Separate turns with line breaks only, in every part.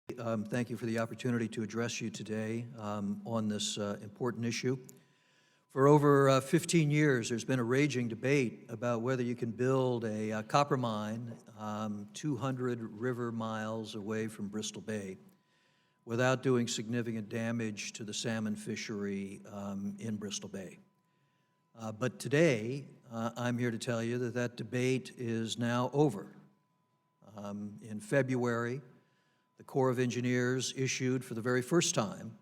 Thank you for the opportunity to address you today on this important issue. For over 15 years, there's been a raging debate about whether you can build a copper mine 200 river miles away from Bristol Bay without doing significant damage to the salmon fishery in Bristol Bay. But today, I'm here to tell you that that debate is now over. In February, the Corps of Engineers issued for the very first time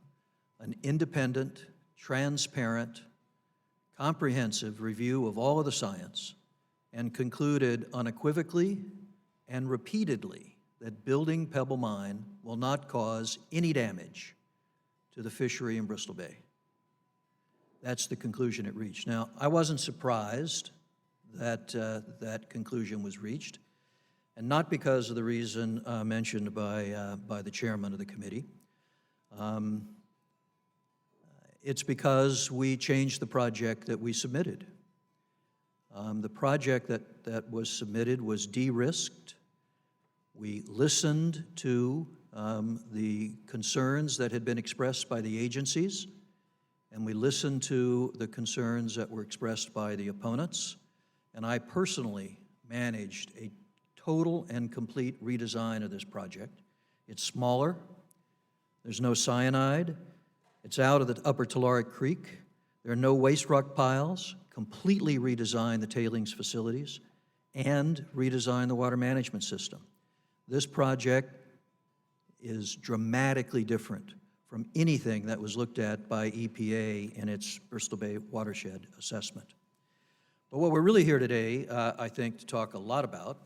an independent, transparent, comprehensive review of all of the science and concluded unequivocally and repeatedly that building Pebble Mine will not cause any damage to the fishery in Bristol Bay. That's the conclusion it reached. Now, I wasn't surprised that that conclusion was reached, and not because of the reason mentioned by the chairman of the committee. It's because we changed the project that we submitted. The project that was submitted was de-risked. We listened to the concerns that had been expressed by the agencies, and we listened to the concerns that were expressed by the opponents, and I personally managed a total and complete redesign of this project. It's smaller, there's no cyanide, it's out of the upper Tularik Creek, there are no waste rock piles, completely redesigned the tailings facilities, and redesigned the water management system. This project is dramatically different from anything that was looked at by EPA in its Bristol Bay watershed assessment. But what we're really here today, I think, to talk a lot about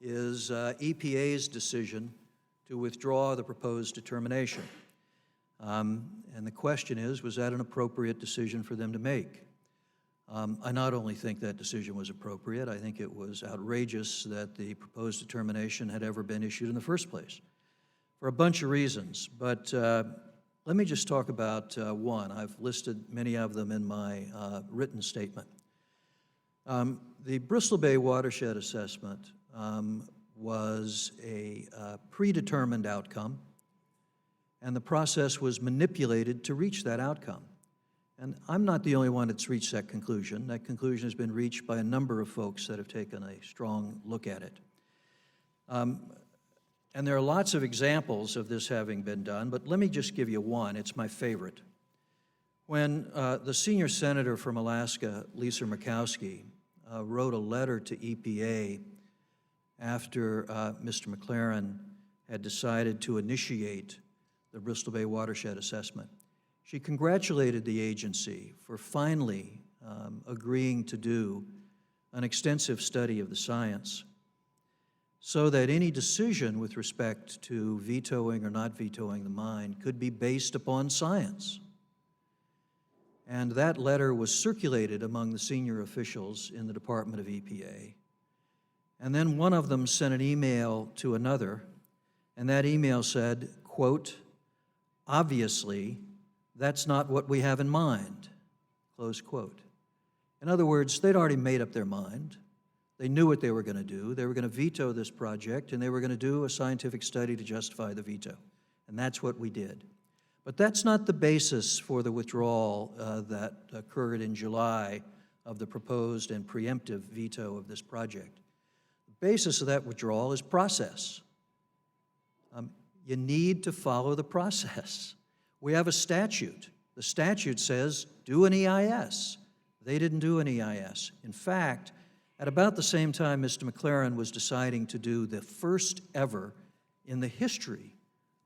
is EPA's decision to withdraw the proposed determination. And the question is, was that an appropriate decision for them to make? I not only think that decision was appropriate, I think it was outrageous that the proposed determination had ever been issued in the first place, for a bunch of reasons. But let me just talk about one. I've listed many of them in my written statement. The Bristol Bay watershed assessment was a predetermined outcome, and the process was manipulated to reach that outcome. And I'm not the only one that's reached that conclusion. That conclusion has been reached by a number of folks that have taken a strong look at it. And there are lots of examples of this having been done, but let me just give you one. It's my favorite. When the senior senator from Alaska, Lisa Murkowski, wrote a letter to EPA after Mr. McLaren had decided to initiate the Bristol Bay watershed assessment, she congratulated the agency for finally agreeing to do an extensive study of the science so that any decision with respect to vetoing or not vetoing the mine could be based upon science. And that letter was circulated among the senior officials in the Department of EPA. And then one of them sent an email to another, and that email said, quote, "Obviously, that's not what we have in mind," close quote. In other words, they'd already made up their mind. They knew what they were going to do. They were going to veto this project, and they were going to do a scientific study to justify the veto. And that's what we did. But that's not the basis for the withdrawal that occurred in July of the proposed and preemptive veto of this project. The basis of that withdrawal is process. You need to follow the process. We have a statute. The statute says, do an EIS. They didn't do an EIS. In fact, at about the same time Mr. McLaren was deciding to do the first ever in the history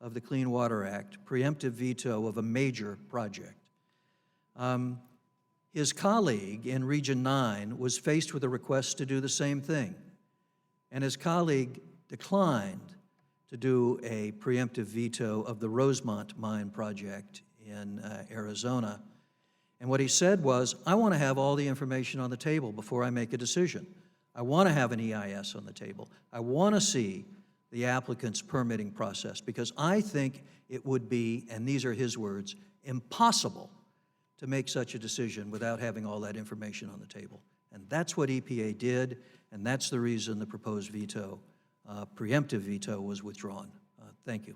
of the Clean Water Act preemptive veto of a major project, his colleague in Region 9 was faced with a request to do the same thing. And his colleague declined to do a preemptive veto of the Rosemont mine project in Arizona. And what he said was, I want to have all the information on the table before I make a decision. I want to have an EIS on the table. I want to see the applicant's permitting process because I think it would be, and these are his words, impossible to make such a decision without having all that information on the table. And that's what EPA did, and that's the reason the proposed veto, preemptive veto, was withdrawn. Thank you.